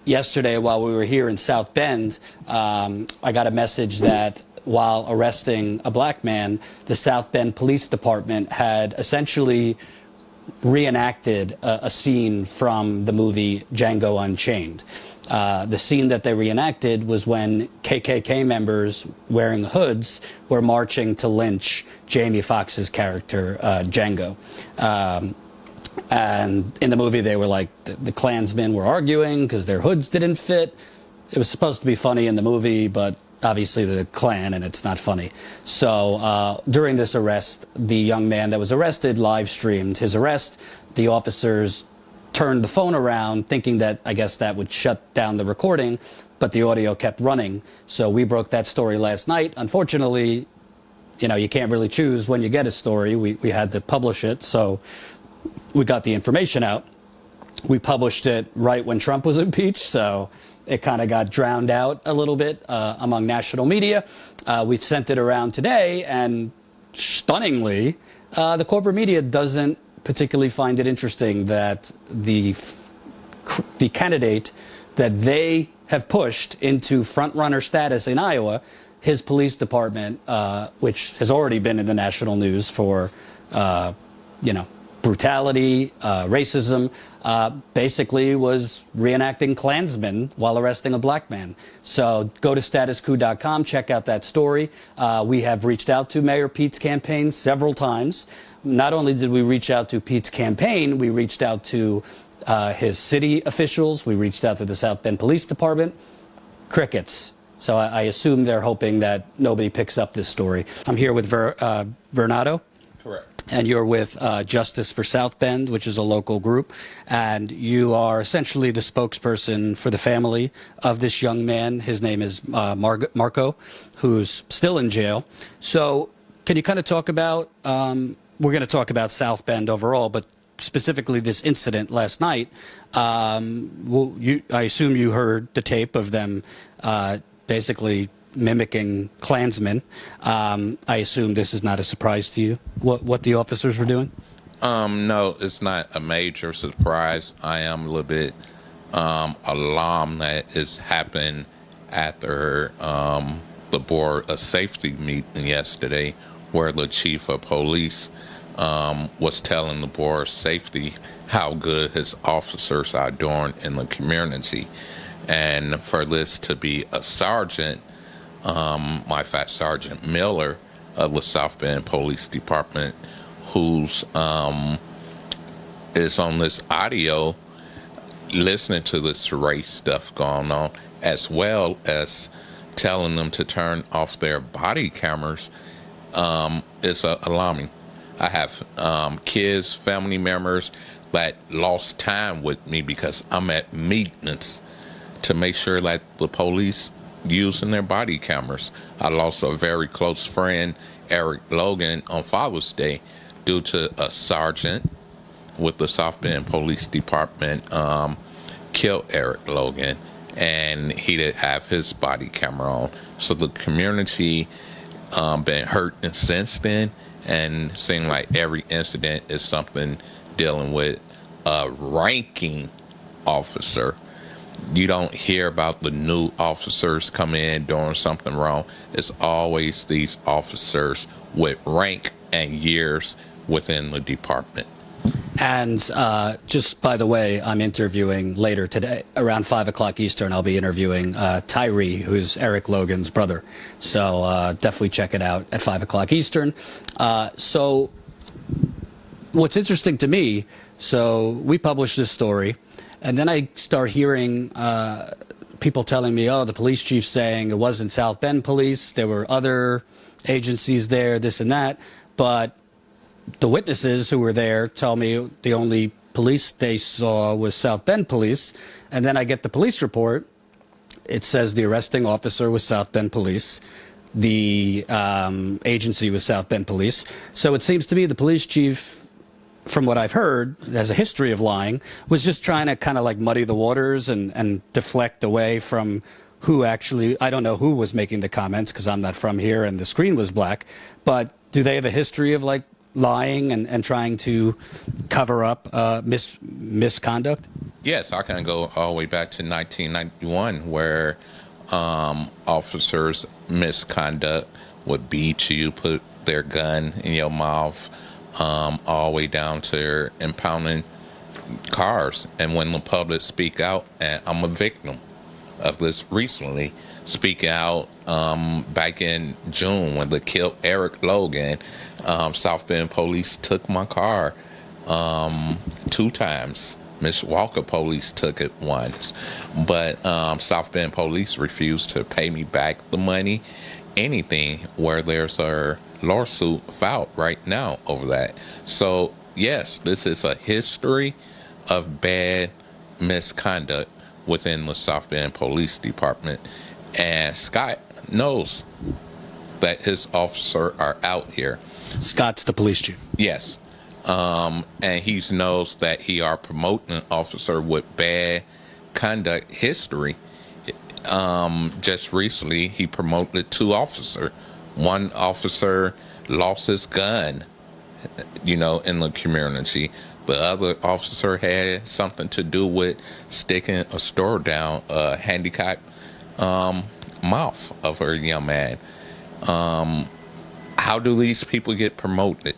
yesterday while we were here in South Bend, I got a message that while arresting a black man, the South Bend Police Department had essentially reenacted a scene from the movie Django Unchained. The scene that they reenacted was when KKK members wearing hoods were marching to lynch Jamie Foxx's character, Django. And in the movie, they were like, the Klansmen were arguing because their hoods didn't fit. It was supposed to be funny in the movie, but obviously the Klan, and it's not funny. So during this arrest, the young man that was arrested live streamed his arrest. The officers turned the phone around thinking that, I guess, that would shut down the recording, but the audio kept running. So we broke that story last night. Unfortunately, you know, you can't really choose when you get a story. We had to publish it, so we got the information out. We published it right when Trump was impeached, so it kind of got drowned out a little bit among national media. We've sent it around today, and stunningly, the corporate media doesn't particularly find it interesting that the candidate that they have pushed into front-runner status in Iowa, his police department, which has already been in the national news for, you know, brutality, racism, basically was reenacting Klansmen while arresting a black man. So go to statuscoup.com, check out that story. We have reached out to Mayor Pete's campaign several times. Not only did we reach out to Pete's campaign, we reached out to his city officials. We reached out to the South Bend Police Department. Crickets. So I assume they're hoping that nobody picks up this story. I'm here with Varnado. Correct. And you're with Justice for South Bend, which is a local group. And you are essentially the spokesperson for the family of this young man. His name is Marco, who's still in jail. So can you kind of talk about, we're going to talk about South Bend overall, but specifically this incident last night. I assume you heard the tape of them basically mimicking Klansmen. I assume this is not a surprise to you, what the officers were doing? No, it's not a major surprise. I am a little bit alarmed that it's happened after the Board of Safety meeting yesterday, where the chief of police was telling the Board of Safety how good his officers are doing in the community. And for this to be a sergeant, my fat Sergeant Miller of the South Bend Police Department, who's is on this audio listening to this race stuff going on, as well as telling them to turn off their body cameras, is alarming. I have kids, family members that lost time with me because I'm at meetings to make sure that the police using their body cameras. I lost a very close friend, Eric Logan, on Father's Day due to a sergeant with the South Bend Police Department killed Eric Logan, and he didn't have his body camera on. So the community been hurt since then, and seeing like every incident is something dealing with a ranking officer. You don't hear about the new officers coming in doing something wrong. It's always these officers with rank and years within the department. And just by the way, I'm interviewing later today, around 5 o'clock Eastern, I'll be interviewing Tyree, who's Eric Logan's brother. So definitely check it out at 5 o'clock Eastern. So what's interesting to me, so we published this story, and then I start hearing people telling me, oh, the police chief saying it wasn't South Bend police, there were other agencies there, this and that. But the witnesses who were there tell me the only police they saw was South Bend police. And then I get the police report. It says the arresting officer was South Bend police. The agency was South Bend police. So it seems to me the police chief, from what I've heard, has a history of lying, was just trying to kind of like muddy the waters and deflect away from who actually, I don't know who was making the comments because I'm not from here and the screen was black, but do they have a history of like lying and trying to cover up misconduct? Yes, I can go all the way back to 1991, where officers' misconduct would beat you, put their gun in your mouth, all the way down to impounding cars. And when the public speak out, and I'm a victim of this recently, speaking out back in June when they killed Eric Logan, South Bend police took my car 2 times. Miss Walker police took it once, but South Bend police refused to pay me back the money, anything, where there's a lawsuit filed right now over that. So yes, this is a history of bad misconduct within the South Bend Police Department, and Scott knows that his officers are out here. Scott's the police chief. Yes. And he knows that he are promoting an officer with bad conduct history. Just recently, he promoted 2 officers. One officer lost his gun, in the community. The other officer had something to do with sticking a store down a handicapped mouth of a young man. How do these people get promoted?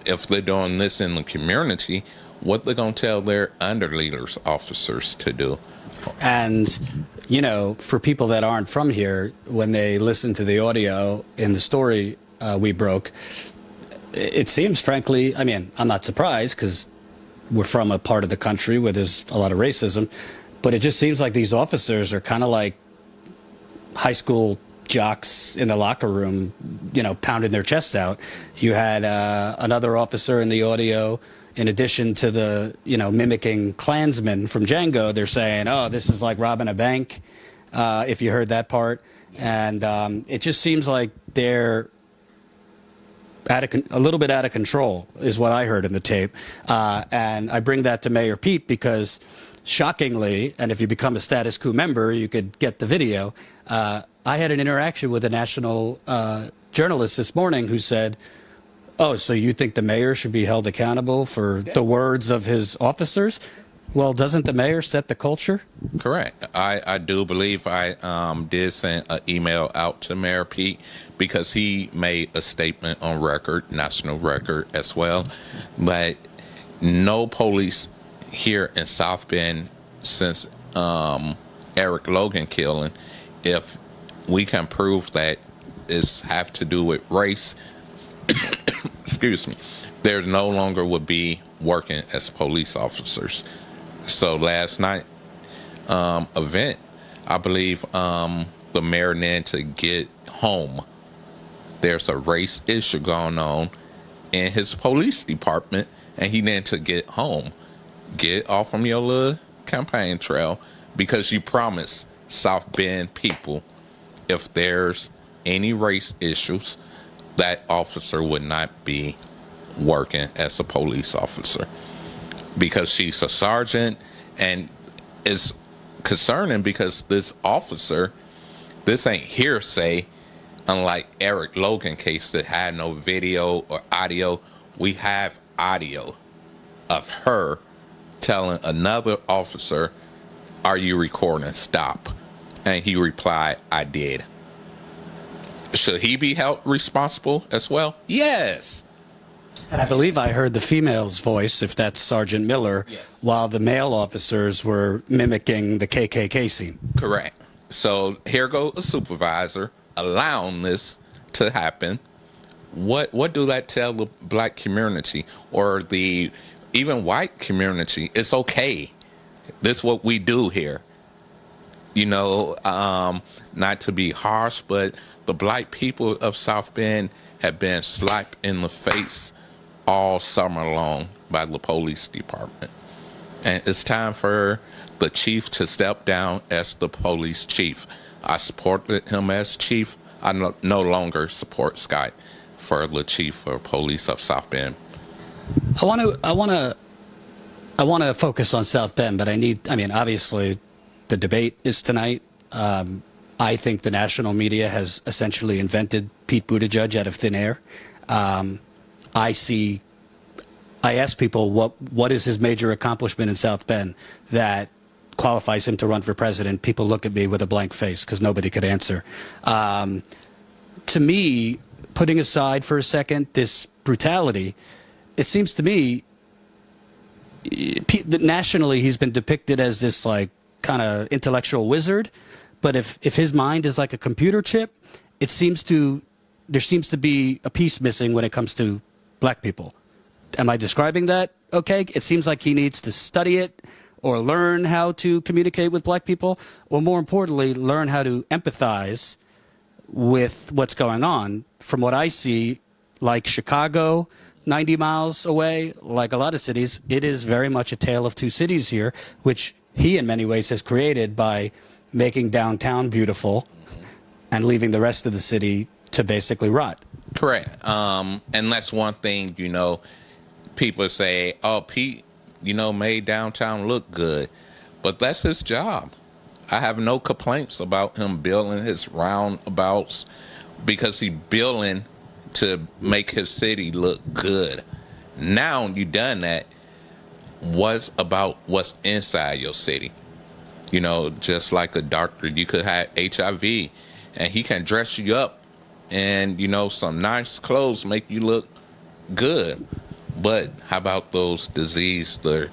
If they're doing this in the community, what they're going to tell their underleaders, officers, to do? And, for people that aren't from here, when they listen to the audio in the story we broke, it seems, frankly, I'm not surprised because we're from a part of the country where there's a lot of racism, but it just seems like these officers are kind of like high school jocks in the locker room, pounding their chest out. You had another officer in the audio, in addition to the, mimicking Klansmen from Django, they're saying, oh, this is like robbing a bank, if you heard that part. And it just seems like they're a little bit out of control, is what I heard in the tape. And I bring that to Mayor Pete because, shockingly, and if you become a Status Coup member, you could get the video, I had an interaction with a national journalist this morning who said, oh, so you think the mayor should be held accountable for the words of his officers? Well, doesn't the mayor set the culture? Correct. I do believe I did send an email out to Mayor Pete because he made a statement on record, national record as well, but no police here in South Bend since Eric Logan killing, if we can prove that this have to do with race, excuse me, there no longer would be working as police officers. So last night event, I believe the mayor needed to get home. There's a race issue going on in his police department, and he needed to get home. Get off from your little campaign trail, because you promised South Bend people if there's any race issues, that officer would not be working as a police officer, because she's a sergeant. And it's concerning because this officer, this ain't hearsay, unlike Eric Logan case that had no video or audio. We have audio of her telling another officer, are you recording? Stop. And he replied, I did. Should he be held responsible as well? Yes. And I believe I heard the female's voice, if that's Sergeant Miller, yes, while the male officers were mimicking the KKK scene. Correct. So here goes a supervisor allowing this to happen. What do that tell the black community or the even white community? It's okay. This is what we do here. Not to be harsh, but the black people of South Bend have been slapped in the face all summer long by the police department. And it's time for the chief to step down as the police chief. I supported him as chief. I no longer support Scott for the chief of police of South Bend. I want to focus on South Bend, but obviously the debate is tonight. I think the national media has essentially invented Pete Buttigieg out of thin air. I ask people what is his major accomplishment in South Bend that qualifies him to run for president. People look at me with a blank face because nobody could answer. To me, putting aside for a second this brutality, it seems to me that nationally he's been depicted as this like kind of intellectual wizard, but if his mind is like a computer chip, there seems to be a piece missing when it comes to black people. Am I describing that okay? It seems like he needs to study it or learn how to communicate with black people, or more importantly, learn how to empathize with what's going on. From what I see, like Chicago, 90 miles away, like a lot of cities, it is very much a tale of two cities here, which he in many ways has created by making downtown beautiful and leaving the rest of the city to basically rot. Correct. And that's one thing, people say, oh, Pete, made downtown look good. But that's his job. I have no complaints about him building his roundabouts because he's building to make his city look good. Now you done that, what's about what's inside your city? Just like a doctor, you could have HIV and he can dress you up and, some nice clothes make you look good. But how about those diseased, the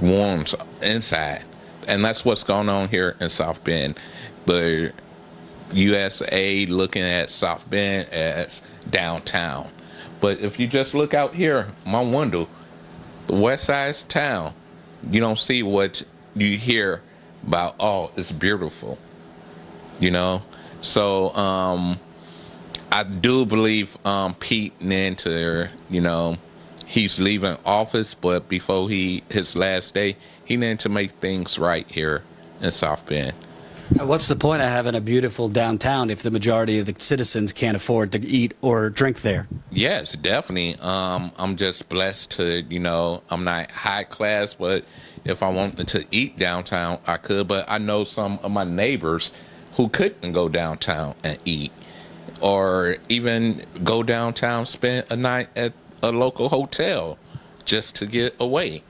worms inside? And that's what's going on here in South Bend. The USA looking at South Bend as downtown. But if you just look out here, my window, the west side's town, you don't see what you hear about, oh, it's beautiful. So I do believe Pete Nanter, he's leaving office, but before his last day, he needed to make things right here in South Bend. What's the point of having a beautiful downtown if the majority of the citizens can't afford to eat or drink there? Yes, definitely. I'm just blessed to, I'm not high class, but if I wanted to eat downtown, I could. But I know some of my neighbors who couldn't go downtown and eat, or even go downtown, spend a night at a local hotel just to get away.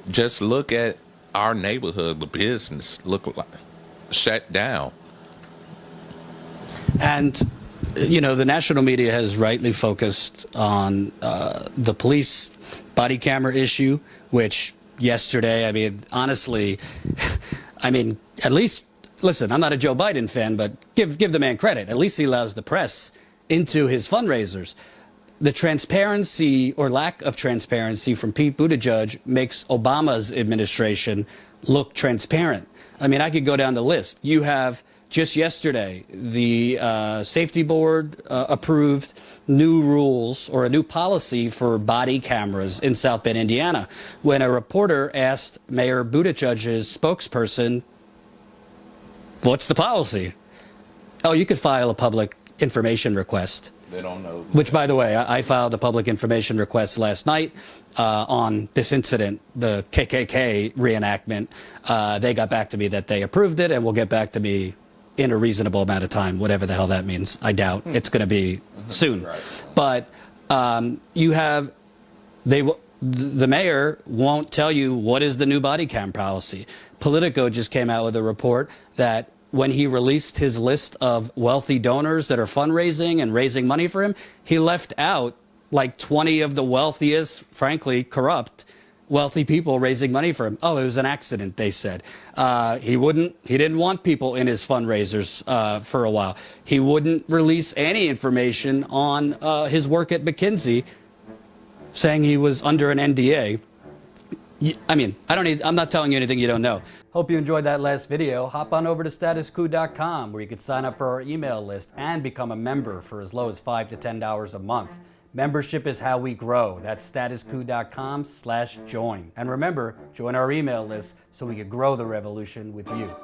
Just look at our neighborhood, the business look like shut down. And, the national media has rightly focused on the police body camera issue, which yesterday, honestly, at least, listen, I'm not a Joe Biden fan, but give the man credit. At least he allows the press into his fundraisers. The transparency or lack of transparency from Pete Buttigieg makes Obama's administration look transparent. I could go down the list. You have just yesterday, the safety board approved new rules or a new policy for body cameras in South Bend, Indiana. When a reporter asked Mayor Buttigieg's spokesperson, what's the policy? Oh, you could file a public information request. They don't know. Which, by the way, I filed a public information request last night on this incident, the KKK reenactment. They got back to me that they approved it and will get back to me in a reasonable amount of time, whatever the hell that means. I doubt it's going to be soon. Right. But the mayor won't tell you what is the new body cam policy. Politico just came out with a report that when he released his list of wealthy donors that are fundraising and raising money for him, he left out like 20 of the wealthiest, frankly, corrupt, wealthy people raising money for him. Oh, it was an accident, they said. He didn't want people in his fundraisers for a while. He wouldn't release any information on his work at McKinsey, saying he was under an NDA. I'm not telling you anything you don't know. Hope you enjoyed that last video. Hop on over to statuscoup.com where you can sign up for our email list and become a member for as low as $5 to $10 a month. Membership is how we grow. That's statuscoup.com/join. And remember, join our email list so we can grow the revolution with you.